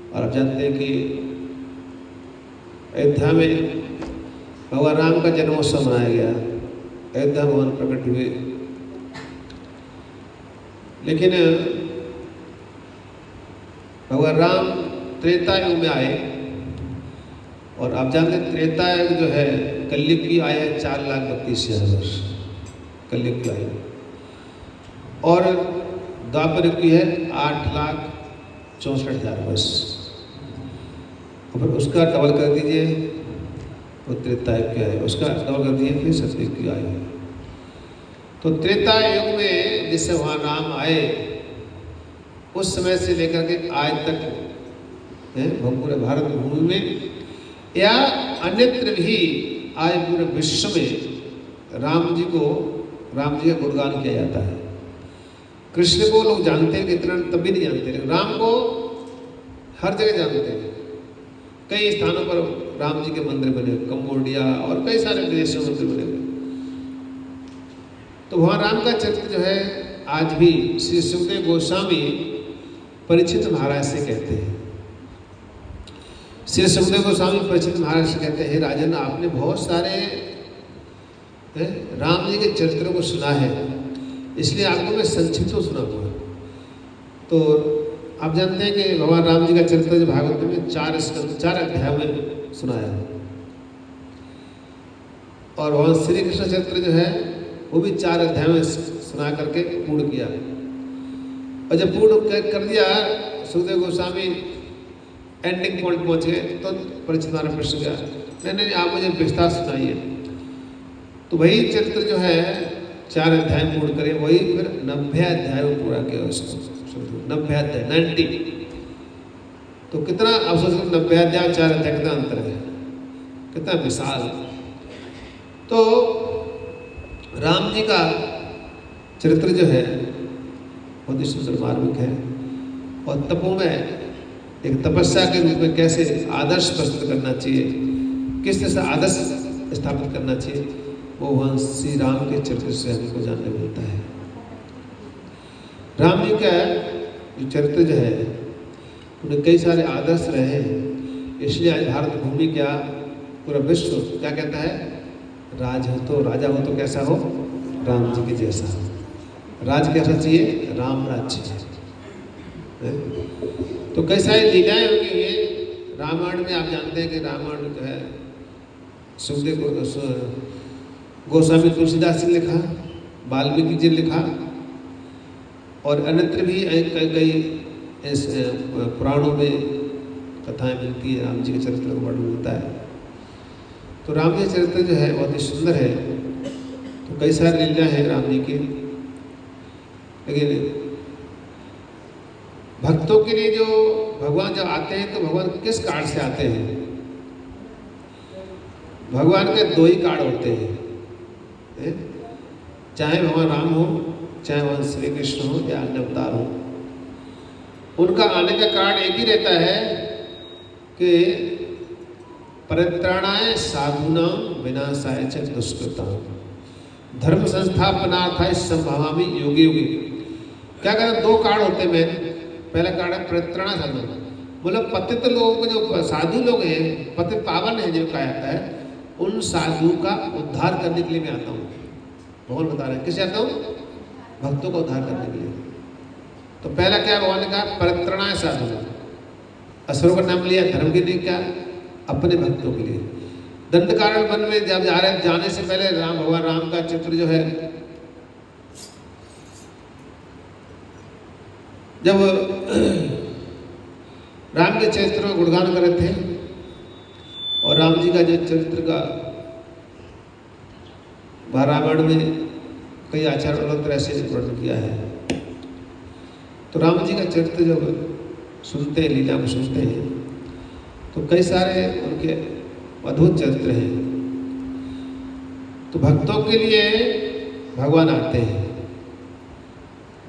और आप जानते हैं कि अयोध्या में भगवान राम का जन्मोत्सव मनाया गया, अयोध्या भगवान प्रकट हुए। लेकिन भगवान राम त्रेता युग में आए, और आप जानते हैं त्रेता युग जो है कलयुग की आयु है 4,32,000 वर्ष कलयुग की आयु, और द्वापर युग की है 8,64,000 वर्ष। और फिर उसका डबल कर दीजिए तो त्रेता युग की आयु, उसका डबल कर दीजिए फिर सतयुग की आयु। तो त्रेता युग में जिससे वहाँ राम आए, उस समय से लेकर के आज तक पूरे भारत भूमि में या अन्यत्र भी आज पूरे विश्व में राम जी का गुणगान किया जाता है। कृष्ण को लोग जानते हैं, इतना तभी नहीं जानते, लेकिन राम को हर जगह जानते हैं। कई स्थानों पर राम जी के मंदिर बने, कंबोडिया और कई सारे विदेशों में मंदिर बने हुए। तो वहाँ राम का चरित्र जो है आज भी श्री सुखदेव गोस्वामी परीक्षित महाराज से कहते हैं। श्री सुखदेव गोस्वामी परीक्षित महाराज से कहते हैं, राजन आपने बहुत सारे राम जी के चरित्रों को सुना है, इसलिए आपको मैं संक्षिप्त तो सुनाऊंगा। तो आप जानते हैं कि भगवान राम जी का चरित्र जो भागवत में 4 अध्याय में सुनाया है, और भगवान श्री कृष्ण चरित्र जो है वो भी 4 अध्याय में सुना करके पूर्ण किया। और जब पूर्ण कर दिया सुखदेव गोस्वामी एंडिंग पॉइंट पहुंच गए, तो परीक्षित महाराज प्रश्न किया, नहीं आप मुझे विस्तार सुनाइए। तो वही चरित्र जो है 4 अध्याय पूर्ण करे, वही फिर 90 अध्याय में पूरा किया उसको, 90 अध्याय 90। तो कितना आप सोच 90 अध्याय 4 अध्याय कितना अंतर है, कितना विशाल। तो राम जी का चरित्र जो है बहुत ही सुंदर मार्मिक है, और तपों में एक तपस्या के रूप में कैसे आदर्श प्रस्तुत करना चाहिए, किस तरह से आदर्श स्थापित करना चाहिए, वो वहाँ श्री राम के चरित्र से हमको जानने मिलता है। राम जी का जो चरित्र जो है उन्हें कई सारे आदर्श रहे हैं, इसलिए आज भारत भूमि क्या पूरा विश्व क्या कहता है, राजा हो तो कैसा हो, राम जी के जैसा। राज कैसा चाहिए, राम राज्य। तो कई सारी लीलाएं होंगी हुई रामायण में। आप जानते हैं कि रामायण जो है सुखदेव गोस्वामी तुलसीदास जी लिखा, वाल्मीकि जी लिखा, और अन्यत्र भी कई पुराणों में कथाएं मिलती है, राम जी के चरित्र को वर्णन मिलता है। तो राम जी चरित्र जो है बहुत ही सुंदर है। तो कई सारी लीला है राम जी की, लेकिन भक्तों के लिए जो भगवान जब आते हैं तो भगवान किस कार्ड से आते हैं? भगवान के 2 ही कार्ड होते हैं, चाहे भगवान राम हो, चाहे भगवान श्री कृष्ण हो या अन्य अवतार हो। उनका आने का कार्ड एक ही रहता है कि परित्राणाय साधूनां विनाशाय च दुष्कृतां धर्म संस्थापनार्थाय संभवामि योगी योगी। क्या कहते हैं, 2 कार्ड होते हैं। पहला कार्ड है परित्राणा साधु, मतलब पतित लोगों को, जो साधु लोग हैं, पतित पावन है जो कहा जाता है, उन साधु का उद्धार करने के लिए मैं आता हूँ। भगवान बता रहे हैं किसे आता हूँ, भक्तों का उद्धार करने के लिए। तो पहला क्या भगवान ने कहा, परित्राणाय साधु, असुरों का नाम लिया, धर्म के लिए क्या, अपने भक्तों के लिए। दंडकारण्य वन में जब जाने से पहले भगवान राम का चित्र जो है, जब राम के चरित्र में गुणगान कर रहे थे, और राम जी का जो चरित्र का रामायण में कई आचार्यों ने अलग तरह से वर्णन किया है। तो राम जी का चरित्र जब सुनते हैं, लीला में सुनते हैं, तो कई सारे उनके अद्भुत चरित्र हैं। तो भक्तों के लिए भगवान आते हैं,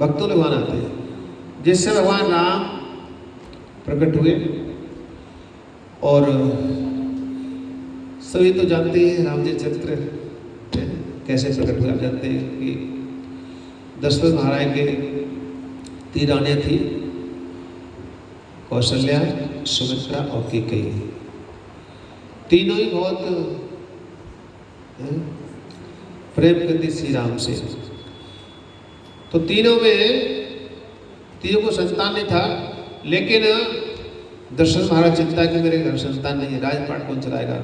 भक्तों के भगवान आते हैं। जिससे भगवान राम प्रकट हुए, और सभी तो जानते हैं राम जी चरित्र कैसे प्रकट हुए। आप जानते हैं कि दशरथ महाराज के 3 रानियां थी, कौशल्या, सुमित्रा और कैकेयी, तीनों ही बहुत प्रेम करती श्री राम से। तो तीनों को संतान नहीं था, लेकिन दशरथ महाराज चिंता कि मेरे घर संतान नहीं है, राजपाट कौन चलाएगा।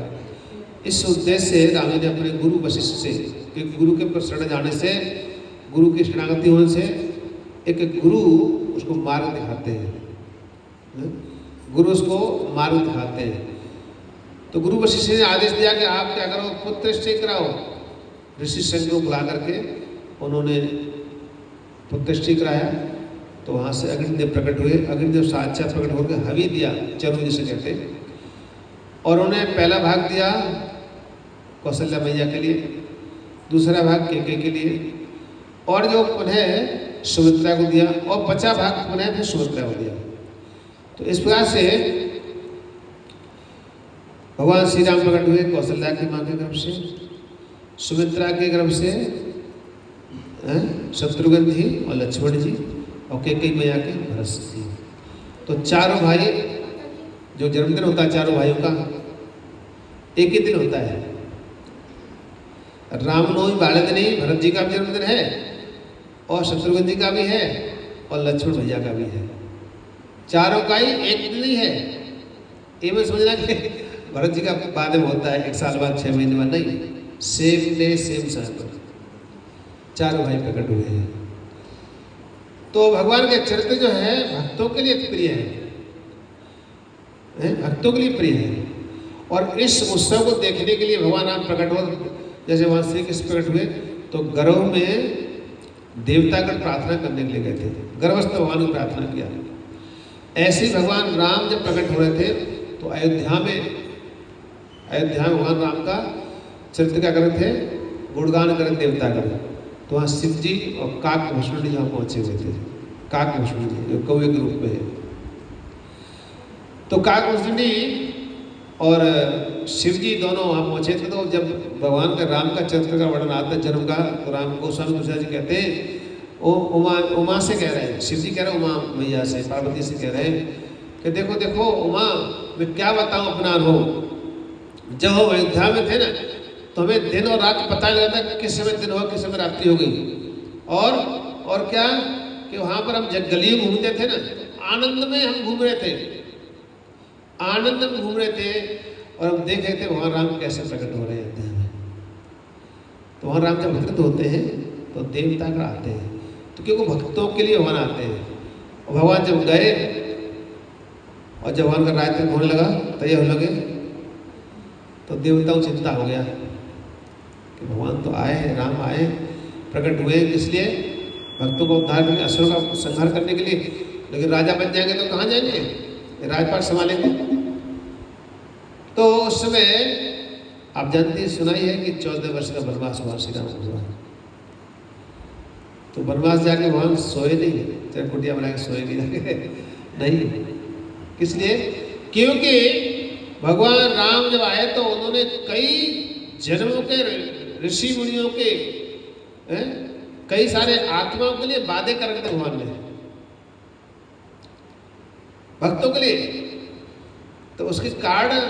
इस उद्देश्य से राम जी ने अपने गुरु वशिष्ठ से, क्योंकि गुरु के शरण जाने से, गुरु की शरणागति होने से एक गुरु उसको मार्ग दिखाते हैं, गुरु उसको मार्ग दिखाते हैं। तो गुरु वशिष्ठ ने आदेश दिया कि आप क्या करो, पुत्र निश्चय कराओ। ऋषि संघ को बुला करके उन्होंने पुत्र निश्चय कराया। तो वहाँ से अग्निदेव प्रकट हुए। अग्निदेव साक्षात प्रकट होकर हवि दिया, चरु जिसे कहते हैं, और उन्हें पहला भाग दिया कौशल्या मैया के लिए, दूसरा भाग कैकेयी के लिए, और जो उन्हें सुमित्रा को दिया, और बचा भाग उन्हें फिर सुमित्रा को दिया। तो इस प्रकार से भगवान श्री राम प्रकट हुए कौशल्या की माँ के गर्भ से, सुमित्रा के गर्भ से शत्रुघ्न जी और लक्ष्मण जी, और कैकेयी मैया के भरत जी। तो चारों भाई, जो जन्मदिन होता है चारों भाइयों का एक ही दिन होता है। रामनवमी वाले दिन ही भरत जी का भी जन्मदिन है, और शत्रुघ्न जी का भी है, और लक्ष्मण भैया का भी है। चारों का ही एक दिन ही है। ये मैं समझना कि भरत जी का बाद में होता है, 1 साल बाद, 6 महीने बाद नहीं, सेम डे सेम समय पर चारों भाई प्रकट हुए हैं। तो भगवान के चरित्र जो है भक्तों के लिए प्रिय है, भक्तों के लिए प्रिय है। और इस उत्सव को देखने के लिए भगवान राम प्रकट हो, जैसे वहाँ श्री कृष्ण प्रकट हुए तो गर्भ में देवतागण प्रार्थना करने के लिए गए थे, गर्भस्थ भगवान को प्रार्थना किया। ऐसे ही भगवान राम जब प्रकट हो रहे थे तो अयोध्या में भगवान राम का चरित्र क्या कर रहे थे, गुणगान कर रहे देवतागण। तो वहाँ शिव जी और काक भस्मण जी वहाँ पहुँचे हुए थे। काक भस्मण जी जो कौवे के रूप में है, तो काक भस्मण जी और शिव जी दोनों वहाँ पहुँचे थे। तो जब भगवान का राम का चरित्र का वर्णन आता है जन्म का, तो राम गोस्वामी तुलसीदास जी कहते हैं, उमा से कह रहे हैं, शिव जी कह रहे हैं उमा मैया से, पार्वती से कह रहे हैं कि देखो देखो उमा, मैं क्या बताऊँ अपना अनुभव। जब हम अयोध्या में थे ना, तो हमें दिन और रात पता नहीं लगा था किस समय दिन हुआ किस समय रात्रि हो गई। और क्या कि वहाँ पर हम जब गलियों में घूमते थे ना, आनंद में हम घूम रहे थे, आनंद में घूम रहे थे, और हम देख रहे थे वहाँ राम कैसे प्रकट हो रहे हैं। तो वहाँ राम जब प्रकट होते हैं तो देवता का आते हैं, तो क्योंकि भक्तों के लिए भगवान आते हैं। और भगवान जब गए और जब भगवान का रात्रि होने लगा, तैयार होने लगे, तो देवताओं को चिंता हो गया कि भगवान तो आए हैं, राम आए, प्रकट हुए इसलिए भक्तों को उद्धार करने, असुरों का संहार करने के लिए। लेकिन राजा बन जाएंगे तो कहाँ जाएंगे, राजपाट संभालेंगे। तो उस समय आप जानते हैं, सुनाई है कि 14 वर्ष का वनवास हुआ श्री राम को। तो वनवास जाके भगवान सोए नहीं, चाहे कुटिया बना के सोए नहीं। किस लिए? क्योंकि भगवान राम जब आए तो उन्होंने कई जन्मों के ऋषि मुनियों के कई सारे आत्माओं के लिए वादे कर रखे थे भगवान ने, भक्तों के लिए। तो उसके कारण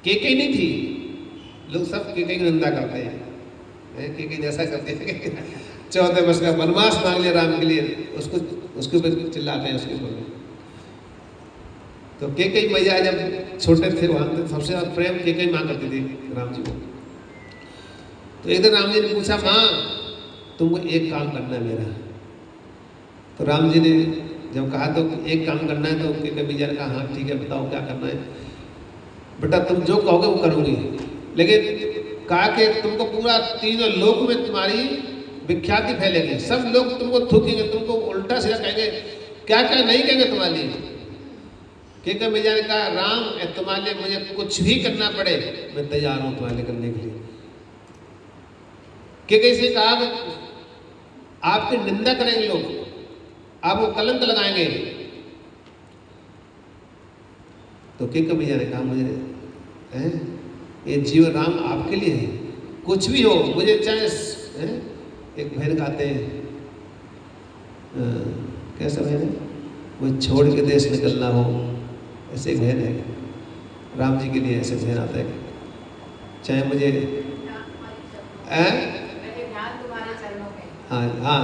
कैकेयी नहीं थी। लोग सब कैकेयी की निंदा करते हैं, कैकेयी जैसा करते हैं। 14 वर्ष का वनवास मांग लिया राम के लिए, उसके ऊपर चिल्लाते हैं उसके ऊपर। तो कैकेयी मैया जब छोटे थे वहाँ सबसे ज्यादा प्रेम कैकेयी माँ करती थी राम जी को। तो एक दिन राम जी ने पूछा, माँ तुमको एक काम करना है मेरा। तो राम जी ने जब कहा तो एक काम करना है, तो कैकेयी मैया ने कहा हाँ ठीक है बताओ क्या करना है। बेटा तुम जो कहोगे वो करूँगी, लेकिन कहा कि तुमको पूरा 3 लोक में तुम्हारी विख्याति फैलेगी, सब लोग तुमको थूकेंगे, तुमको उल्टा सीधा कहेंगे, क्या क्या नहीं कहेंगे तुम्हारे लिए। कैकेयी मैया ने कहा राम तुम्हारे लिए मुझे कुछ भी करना पड़े मैं तैयार हूं तुम्हारे लिए करने के लिए। कैकेयी से कहा आपकी निंदा करेंगे लोग, आपको कलंक लगाएंगे। तो कैकेयी मैया ने कहा मुझे ये जीवन राम आपके लिए है, कुछ भी हो मुझे चाहे एक भैर गाते हैं, कैसा भैर है, वो छोड़ के देश निकलना हो, ऐसे बहन है राम जी के लिए, ऐसे बहन आता है चाहे मुझे हाँ हाँ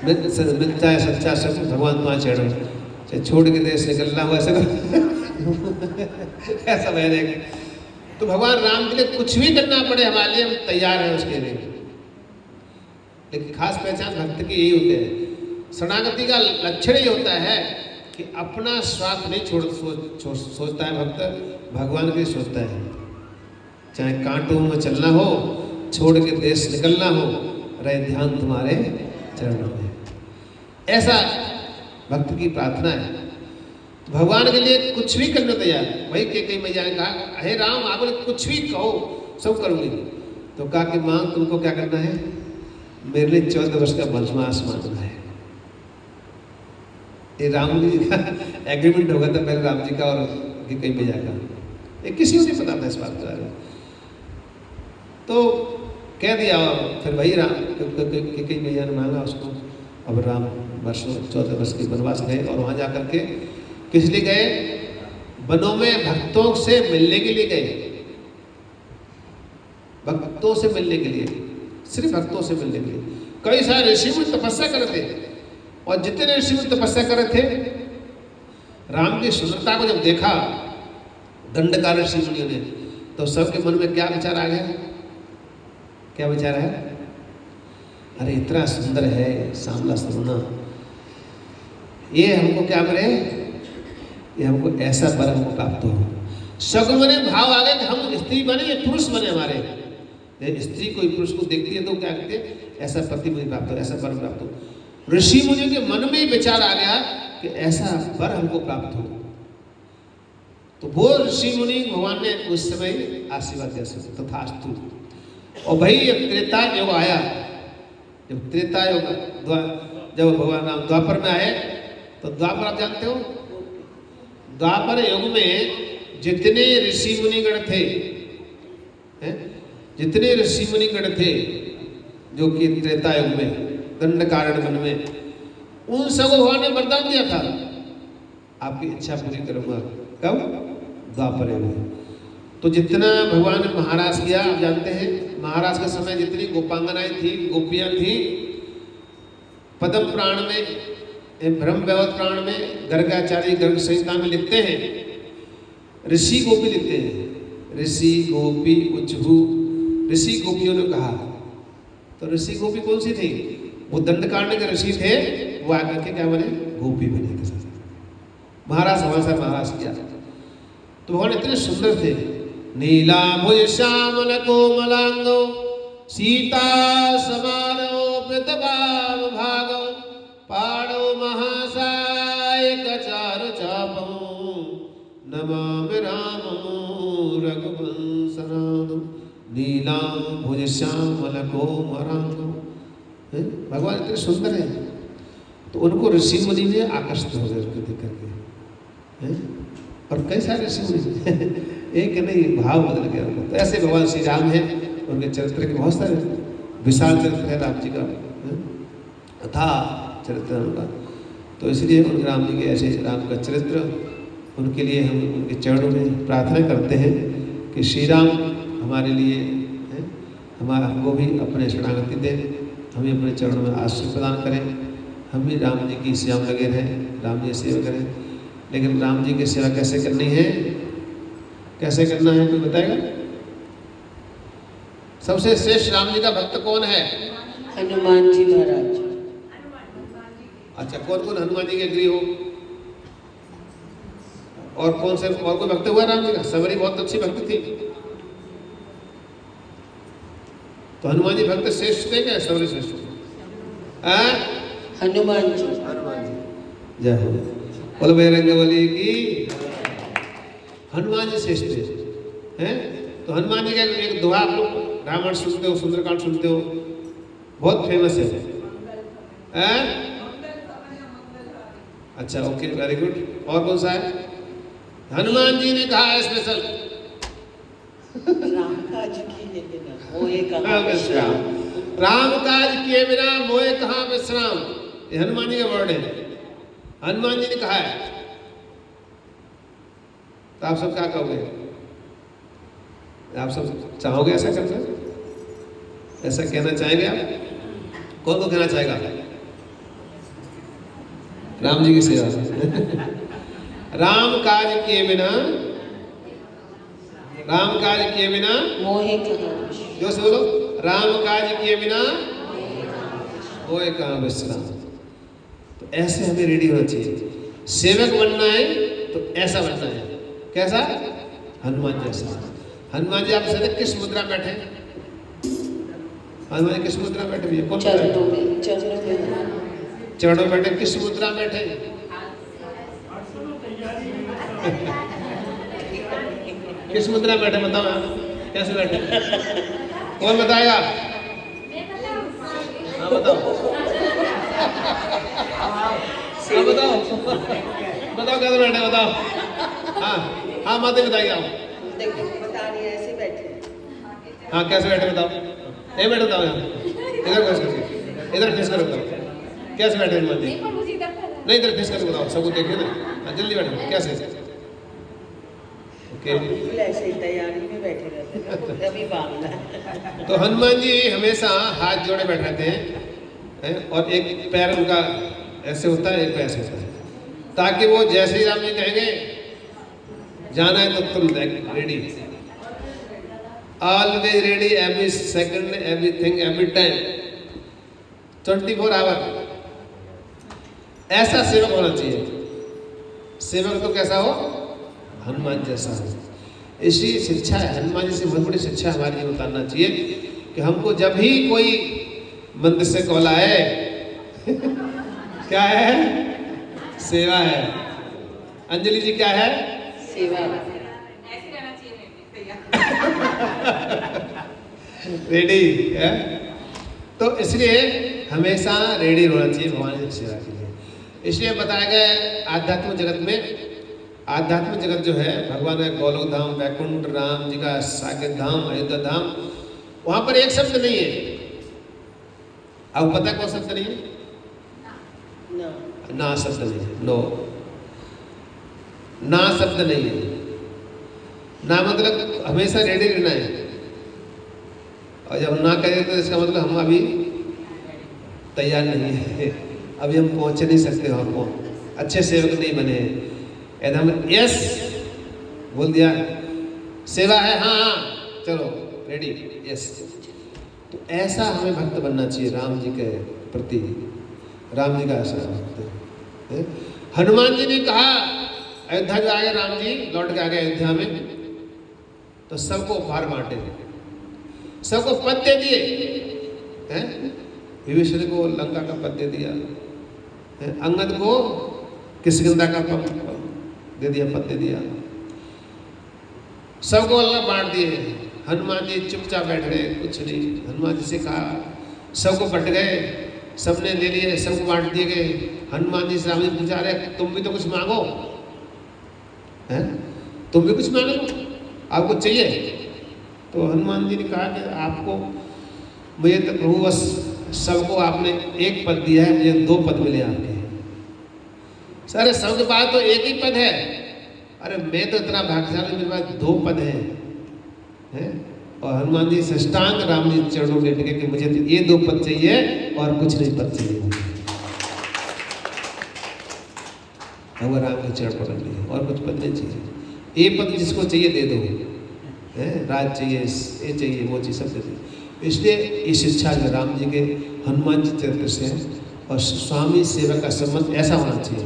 मिलता है सच्चा सब भगवान तुम्हारे चरणों में, चाहे छोड़ के देश निकलना हो ऐसे ऐसा बहन है। तो भगवान राम के लिए कुछ भी करना पड़े हमारे लिए, हम तैयार हैं उसके लिए। लेकिन खास पहचान भक्त की यही होती है। शरणागति का लक्षण ही होता है कि अपना स्वार्थ नहीं सोचता है भक्त, भगवान के लिए सोचता है। चाहे कांटों में चलना हो, छोड़ के देश निकलना हो, रहे ध्यान तुम्हारे चरणों में, ऐसा भक्त की प्रार्थना है। तो भगवान के लिए कुछ भी करने तैयार। वही कई मैया ने कहा, हे राम आप बोले कुछ भी कहो सब करूंगी। तो कहा कि मां तुमको क्या करना है, मेरे लिए 14 वर्ष का वनवास मांगना है। ये राम जी का एग्रीमेंट होगा था पहले राम जी का और कई मैया का, ये किसी को नहीं पता था इस बात के बारे में। तो कह दिया, फिर वही राम कई मैया ने मांगा उसको। अब राम वर्षों 14 वर्ष के वनवास गए और वहाँ जाकर के किस लिए गए, वनों में भक्तों से मिलने के लिए गए। भक्तों से मिलने के लिए, सिर्फ भक्तों से मिलने के लिए। कई सारे ऋषि मुनि तपस्या कर रहे थे, और जितने ऋषि मुनि तपस्या कर रहे थे, राम की सुंदरता को जब देखा दंडकार ऋषि मुनियों ने, तो सबके मन में क्या विचार आ गया, क्या विचार है, अरे इतना सुंदर है सांवला सरुना, ये हमको क्या करे, ये हमको ऐसा वर हमको प्राप्त हो। सगुने भाव आ गए कि हम स्त्री बने या पुरुष बने। हमारे स्त्री कोई पुरुष को देखती है तो क्या कहते हैं, ऐसा पति मुझे प्राप्त हो, ऐसा वर प्राप्त हो। ऋषि मुनि के मन में ही विचार आ गया कि ऐसा वर हमको प्राप्त हो। तो वो ऋषि मुनि भगवान ने उस समय आशीर्वाद दिया, तथास्तु। और भाई त्रेता युग आया, जब त्रेता युग जब भगवान राम द्वापर में आए, तो द्वापर आप जानते हो, द्वापर युग में जितने ऋषि मुनिगण थे, जितने ऋषि मुनिगण थे जो कि त्रेता युग में दंडकारण्य वन में, उन सबको भगवान ने वरदान दिया था, आपकी इच्छा पूरी करूंगा। कब? द्वापर युग में। तो जितना भगवान ने महाराज किया, आप जानते हैं महाराज के समय जितनी गोपांगनाएं थी, गोपियां थी, पद्म पुराण में, ब्रह्म वैवर्त पुराण में, गर्गाचार्य गर्ग संहिता में लिखते हैं, ऋषि गोपी लिखते हैं, ऋषि गोपी उच्चभू, ऋषि गोपियों ने कहा। तो ऋषि गोपी कौन सी थी, वो दंडकारण्य के ऋषि थे, वो आकर के क्या बने, गोपी बने थे। महाराज हमारे साथ महाराज किया। तो भगवान इतने सुंदर थे, नीलाभुज श्यामल कोमलांगो सीता समानो प्रतभाव भागो पाणो महासायक चारु चापो नमामि रामो रघुवंशनाथो। नीलाभुज श्यामल कोमलांगो, भगवान इतने सुंदर है। तो उनको ऋषि मुनि ने आकर्षित हो गए उसको देख करके, और कई सारे ऋषि मुनि एक नहीं भाव बदल गया उनको। तो ऐसे भगवान श्री राम हैं, उनके चरित्र के बहुत सारे विशाल चरित्र है राम जी का, अथा चरित्र उनका। तो इसलिए उन राम जी के ऐसे राम का चरित्र, उनके लिए हम उनके चरणों में प्रार्थना करते हैं कि श्री राम हमारे लिए हमको भी अपने शरणागति दें, हमें अपने चरणों में आश्रय प्रदान करें, हम भी राम जी की सेवा में लगे रहें, राम जी की सेवा करें। लेकिन राम जी की सेवा कैसे करनी है, कैसे करना है, कोई बताएगा? सबसे श्रेष्ठ राम जी का भक्त कौन है? हनुमान जी महाराज। अच्छा, कौन कौन हनुमान जी के एग्री हो? और कौन से और कोई भक्त हुआ राम जी का? सबरी बहुत अच्छी भक्त थी। तो हनुमान जी भक्त श्रेष्ठ थे क्या सबरी श्रेष्ठ थे? हनुमान जी। हनुमान जी जय हो, बोलो बजरंगबली की। हनुमान जी श्रेष्ठ थे, हैं? तो हनुमान जी का एक दोहा आप लोग रामायण सुनते हो, सुंदरकांड सुनते हो, बहुत फेमस है। अच्छा, ओके, वेरी गुड। और कौन सा है? हनुमान जी ने कहा है स्पेशल, राम काज किए बिना मोहे कहाँ विश्राम। राम काज किए बिना मोहे कहाँ विश्राम, ये हनुमान जी का वर्ड है। हनुमान जी ने कहा है, तो आप सब क्या कहोगे? आप सब चाहोगे ऐसा करना? ऐसा कहना चाहेंगे आप? कौन को कहना चाहेगा? राम जी की सेवा। राम काज किए बिना, राम काज किए बिना मोहे कहाँ विश्राम। जो से बोलो, राम काज किए बिना मोहे कहाँ विश्राम। तो ऐसे हमें रेडी होना चाहिए। सेवक बनना है तो ऐसा बनना है। कैसा? हनुमान जैसा। हनुमान जी आप से किस मुद्रा में बैठे? हनुमान जी किस मुद्रा में बैठे भैया? कौन चरणों में, चरणों में। चरणों में बैठे। किस मुद्रा में बैठे? किस मुद्रा में बैठे बताओ यार, कैसे बैठे? कौन बताएगा? हाँ बताओ, हाँ बताओ, बताओ कैसे बैठे बताओ। हाँ हाँ माते बताइए आप। देखो बता रही है, ऐसे बैठे। हाँ कैसे बैठे बताओ? ये बैठे बताओ यहाँ, इधर फेस करके, इधर फेस करके बताओ कैसे बैठे हनुमान जी? नहीं इधर फेस करके बताओ, सबको देखिए ना। हाँ जल्दी बैठो, कैसे? ओके, बिल्कुल ऐसे ही तैयारी में बैठे रहते हैं, कभी बांधना। तो हनुमान जी हमेशा हाथ जोड़े बैठे रहते हैं, और एक पैर उनका ऐसे होता है, एक पैर ऐसे होता है, ताकि वो जैसे ही राम जी कहेंगे जाना है तो तुम ready, always ready, every second, everything, every time, 24 hour. ऐसा सेवक होना चाहिए। सेवक तो कैसा हो? हनुमान जैसा हो। इसी शिक्षा है, हनुमान जी से बहुत बड़ी शिक्षा हमारे लिए उतारना चाहिए कि हमको जब भी कोई मंदिर से कॉल आए क्या है? सेवा है। अंजलि जी क्या है? सेवा। रेडी है। तो इसलिए हमेशा रेडी होना चाहिए भगवान की सेवा के लिए। इसलिए बताया गया आध्यात्मिक जगत में, आध्यात्मिक जगत जो है भगवान का गोलोक धाम, वैकुंठ, राम जी का साकेत धाम, अयोध्या धाम, वहां पर एक शब्द नहीं है। अब पता है कौन शब्द नहीं है? ना शब्द नहीं है। नो, ना शब्द नहीं है। ना मतलब हमेशा रेडी रहना है, और जब ना करें तो इसका मतलब हम अभी तैयार नहीं है, अभी हम पहुंच नहीं सकते, हमको अच्छे सेवक नहीं बने। यदि हम यस बोल दिया, सेवा है, हाँ हाँ चलो रेडी, यस, तो ऐसा हमें भक्त बनना चाहिए राम जी के प्रति। राम जी का ऐसा भक्त। हनुमान जी ने कहा, अयोध्या जो आ गए राम जी, लौट के आ गए अयोध्या में, तो सबको उपहार बांटे, सबको पद दे दिए। विभीषण को लंका का पद दे दिया, अंगद को किष्किंधा का पद दे दिया, पद दे दिया, सबको अल्लाह बांट दिए। हनुमान जी चुपचाप बैठ गए, कुछ नहीं। हनुमान जी से कहा, सबको बट गए, सबने ले लिए, सबको बांट दिए गए। हनुमान जी से राम जी पूछा, रहे तुम भी तो कुछ मांगो, हैं? तुम भी कुछ मांगो, आपको चाहिए? तो हनुमान जी ने कहा कि आपको, मुझे तो प्रभु बस सबको आपने एक पद दिया है, मुझे 2 पद मिले आपके। सर सबके पास तो एक ही पद है। अरे मैं तो इतना भाग्यशाली, मेरे पास 2 पद हैं। और हनुमान जी साष्टांग राम जी चरणों में लेट के कि मुझे तो ये 2 पद चाहिए और कुछ नहीं पद चाहिए। अब राम के चरण पकड़ लिए, और कुछ पद नहीं चाहिए। ये पद जिसको चाहिए दे दो, राज चाहिए, ये चाहिए, वो चाहिए, सब दे दो। इसलिए ये शिक्षा जो राम जी के हनुमान जी चरित्र से है। और स्वामी सेवक का संबंध ऐसा होना चाहिए।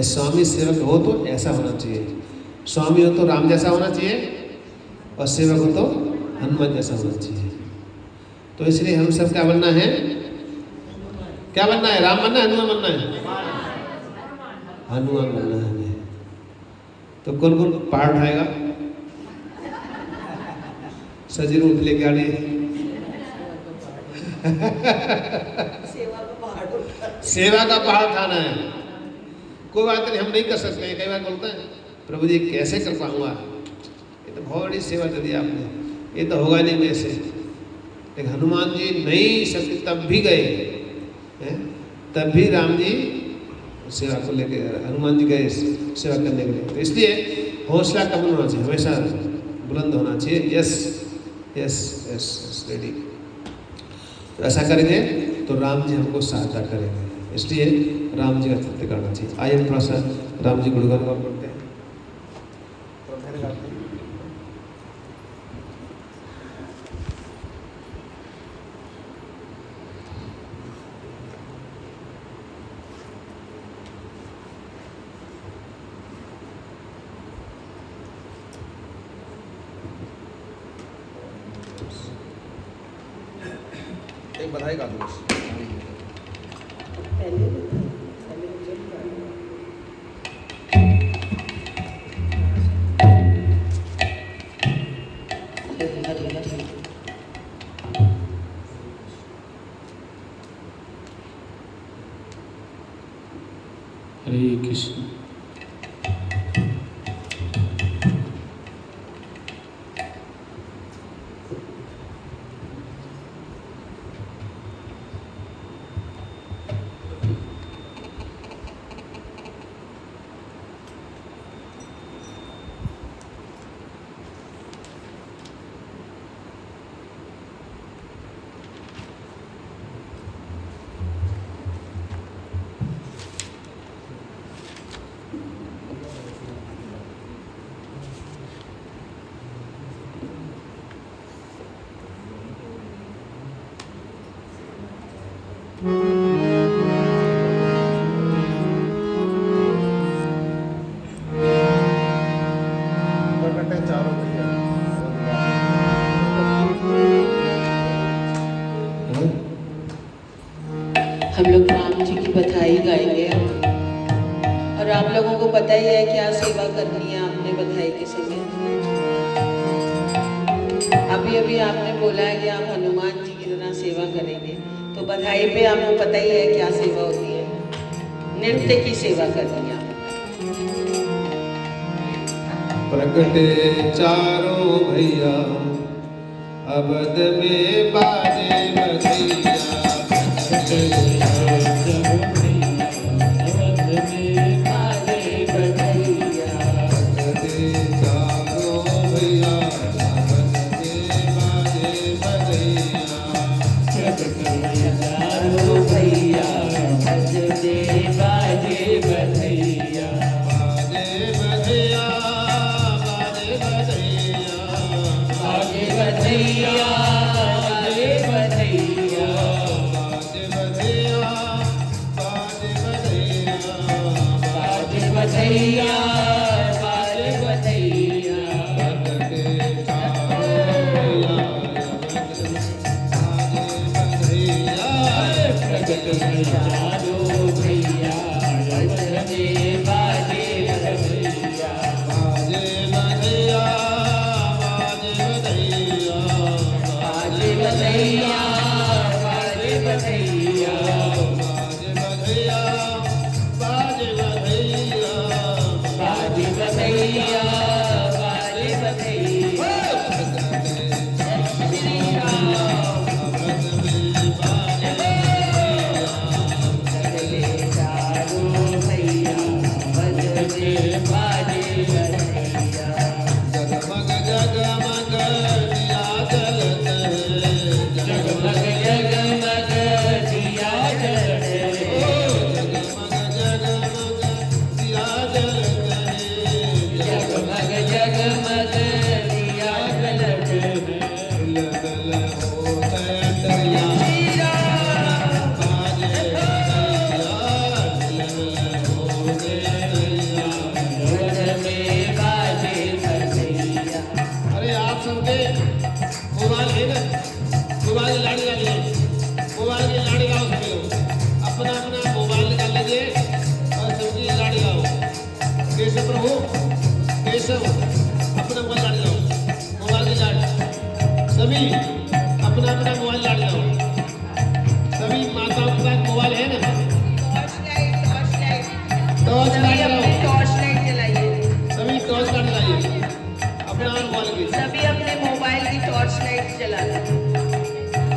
स्वामी सेवक हो तो ऐसा होना चाहिए। स्वामी हो तो राम जैसा होना चाहिए, और सेवक हो तो हनुमान जैसा होना चाहिए। तो इसलिए हम सब क्या बनना है? क्या बनना है? राम बनना है, हनुमान बनना है? हनुमान बनना है हमें। तो कौन कौन पहाड़ उठाएगा? सजीर उठ लेके आने सेवा का पहाड़ उठाना है। कोई बात नहीं, हम नहीं कर सकते हैं। कई बार बोलते हैं, प्रभु जी कैसे कर पाऊंगा, ये तो बहुत बड़ी सेवा दे दी आपने, ये तो होगा नहीं मेरे से। लेकिन हनुमान जी नहीं सकते तब भी गए, तब भी राम जी सेवा को लेके, हनुमान जी गए सेवा करने के लिए। तो इसलिए हौसला कम होना चाहिए, हमेशा बुलंद होना चाहिए। Yes yes yes yes ready. तो ऐसा करेंगे तो राम जी हमको सहायता करेंगे, इसलिए राम जी का चित्र करना चाहिए। आइए थोड़ा सा राम जी गुणगान गौर करते हैं। एक बधाई गा दो बस। पहले मुझे हरे कृष्ण। प्रकट है चारों भैया। हम लोग राम जी की बधाई गाएंगे और आप लोगों को पता ही है क्या सेवा करनी है आपने बधाई के समय। अभी अभी आपने बोला है कि आप हनुमान जी की तरह सेवा करेंगे, तो बधाई पे आपको पता ही है क्या सेवा होती है, नृत्य की सेवा करनी है। प्रकटे चारों भैया अवध में बाजे बधैया।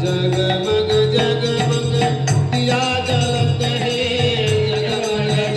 जगमग जगमग दिया जलते हैं, जगमग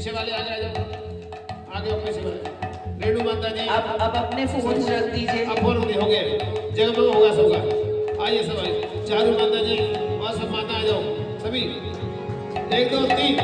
पीछे वाले आगे आ जाओ, आगे आओ पीछे वाले। रेणु माता जी अब अपने फोन रख दीजिए। अब फोन हो गए, जगमग होगा सबका। आइए सब आइए, चारू माता जी और सब माता आ जाओ सभी। 1 2 3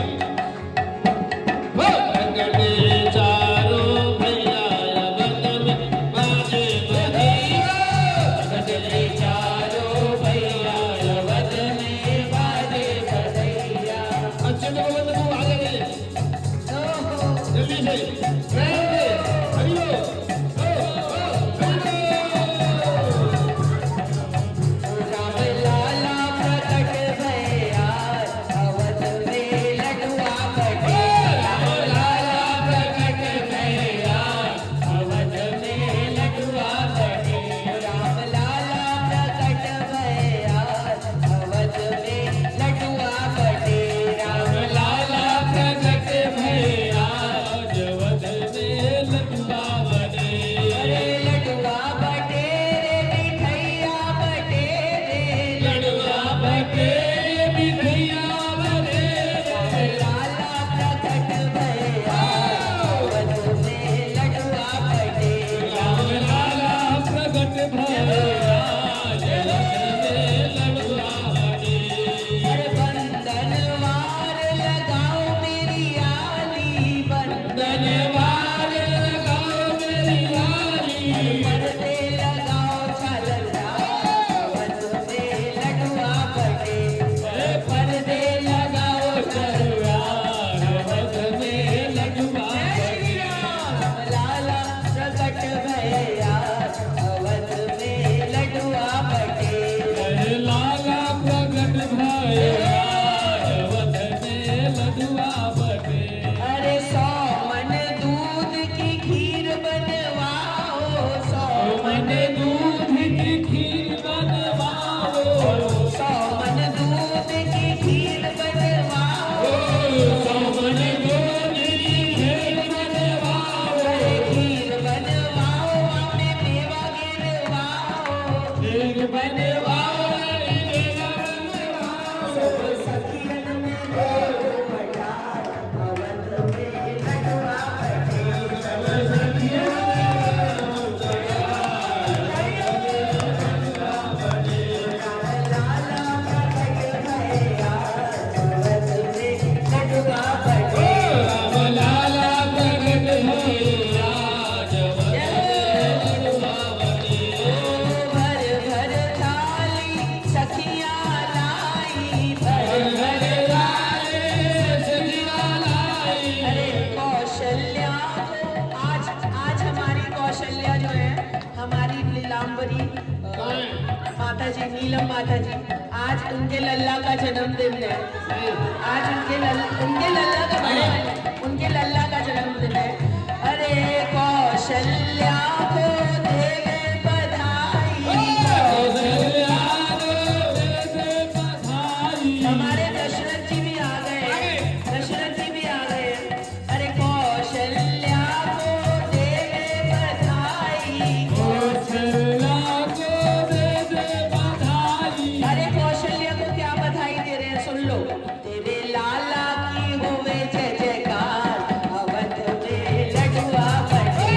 माता जी, नीलम माता जी, आज उनके लल्ला का जन्मदिन है। आज उनके लल्ला का उनके लल्ला का जन्मदिन है। अरे कौशल्या को दे बधाई, हमारे दशरथ जी भी आ गए, दशरथ जी भी आ गए। अरे कौशल्या को दे बधाई, अरे कौशल्या को क्या बधाई दे रहे हैं, सुन लो। तेरे लाला की होवे जय जयकार, अवध में लडुआ बटे।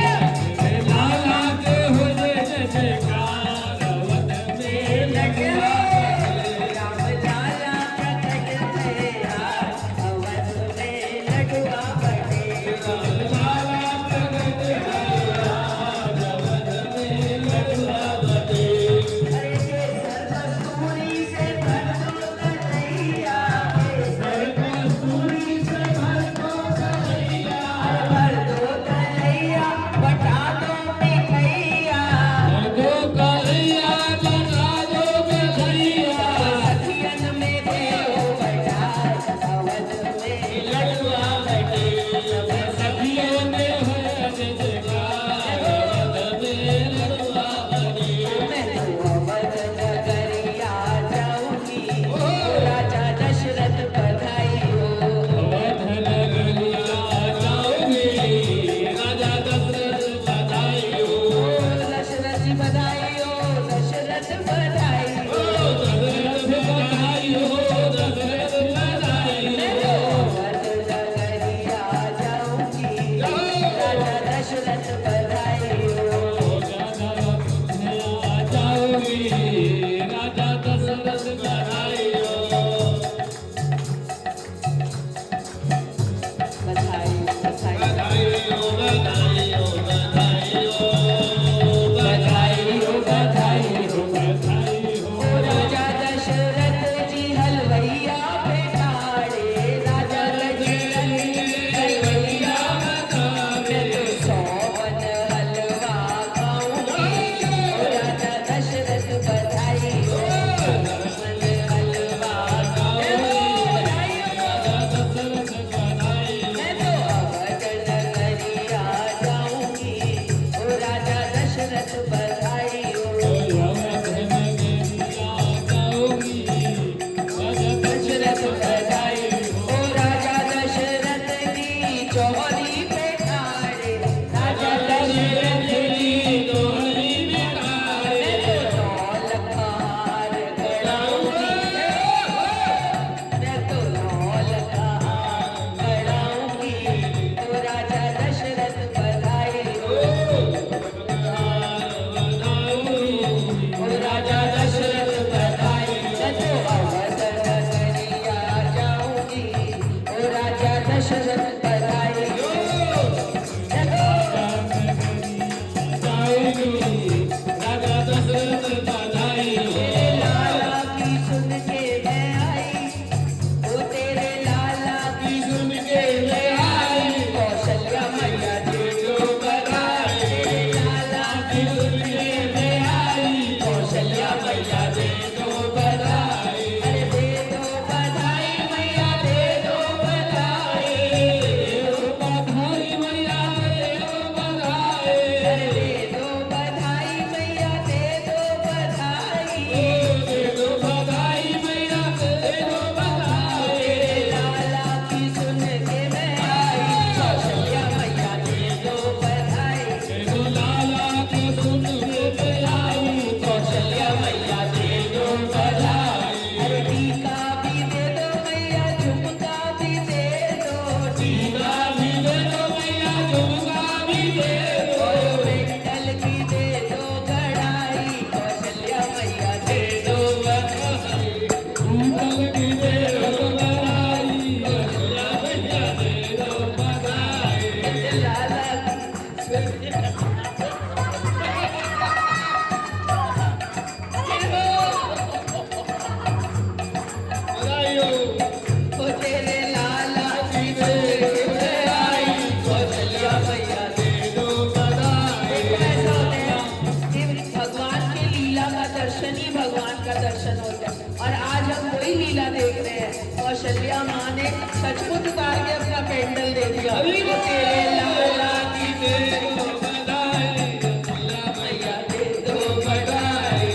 लीला देख रहे हैं। कौशल्या माँ ने सचमुच उतार के अपना पेंडल दे दिया। तो तेरे लाला की दे दो बधाई, लल्ला मैया दे दो बधाई।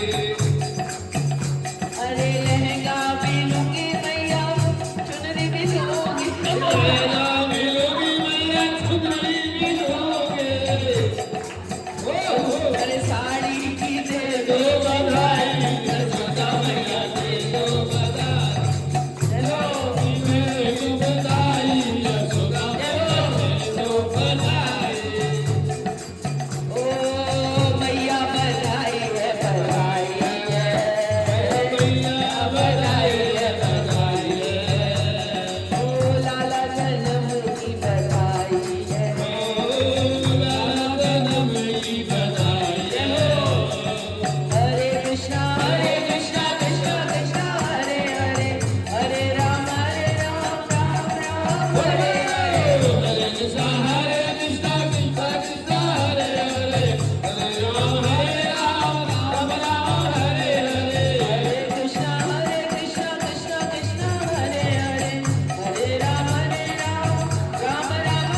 अरे लहंगा भी लूंगी मैया, चुनरी भी लूंगी, लहंगा भी लूंगी मैया, चुनरी भी लूंगी। अरे साड़ी की दे दो बधाई, यशोदा मैया दे दो बधाई। चलो दे दो बधाई, यशोदा मैया दे दो बधाई। ओ मैया बधाई है, बधाई है, मैया बधाई है, बधाई है। ओ लाला जन्म की बधाई है, ओ लाला जन्म की बधाई है। हरे कृष्णा कृष्णा कृष्णा हरे हरे, हरे राम राम राम हरे हरे। हरे कृष्णा कृष्णा कृष्णा हरे हरे, हरे राम राम राम हरे हरे। हरे कृष्णा कृष्णा कृष्णा हरे हरे, हरे राम राम राम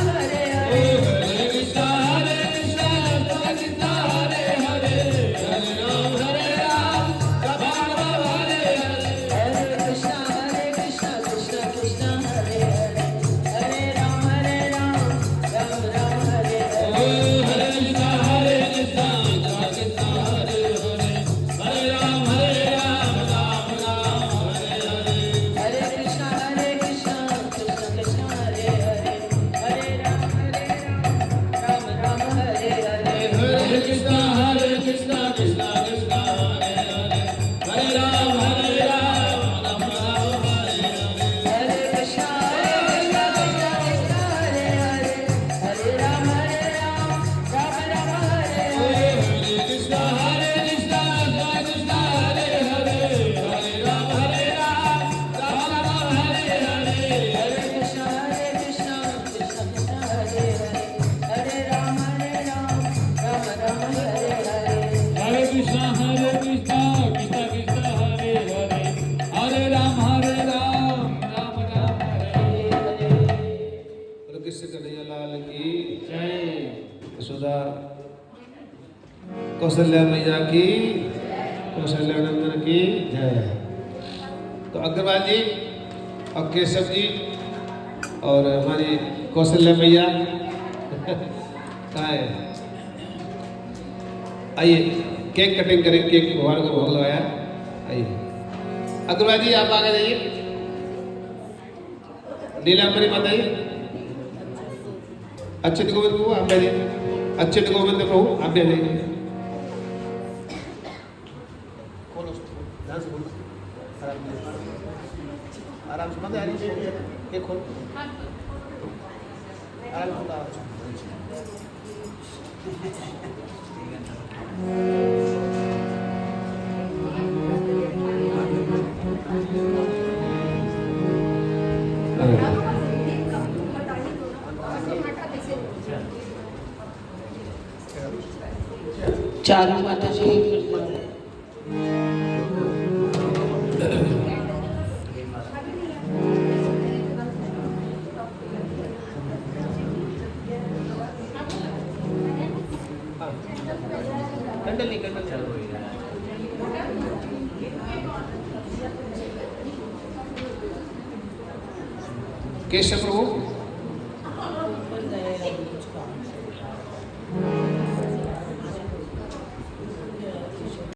हरे हरे। हरे कृष्णा कृष्णा कृष्णा हरे हरे, हरे राम राम हरे हरे। हरे कृष्णा कृष्णा कृष्णा हरे हरे, हरे राम राम राम हरे हरे। हरे कृष्णा कृष्णा कृष्णा हरे हरे, हरे राम राम राम हरे हरे। हरे कृष्णा कृष्णा कृष्णा हरे हरे, हरे राम राम हरे हरे। हरे कृष्णा कृष्णा कृष्णा हरे हरे, हरे राम राम हरे हरे। हरे कृष्णा कृष्णा कृष्णा हरे हरे, हरे राम राम हरे हरे। हरे कृष्णा कृष्णा कृष्णा हरे हरे, हरे राम राम हरे हरे। हरे कृष्णा कृष्णा कृष्णा हरे हरे, हरे राम राम हरे हरे। हरे कृष्णा कृष्णा कृष्णा हरे हरे, हरे राम राम राम हरे हरे। बोलो कृष्ण कन्हैया लाल की जय। यशोदा कौशल्या मैया की, कौशल्या नंदन की जय। तो अग्रवाल जी और केशव जी और हमारी कौशल्या मैया कहाँ है? आइए केक कटिंग करेंगे, केक भगवान को भोग लगाया। आइए अग्रवाल जी आप आगे जाइए। नीलांबरी माता जी, अच्युत गोविंद प्रभु आप बैठिए, अच्युत गोविंद प्रभु आप बैठिए। खोलो उसको, ध्यान से बोलो, आराम से बंद है, ये खोल, आराम से आराम से। चारू माता जी कंडल नहीं, कंडल चालू है। केशव प्रभु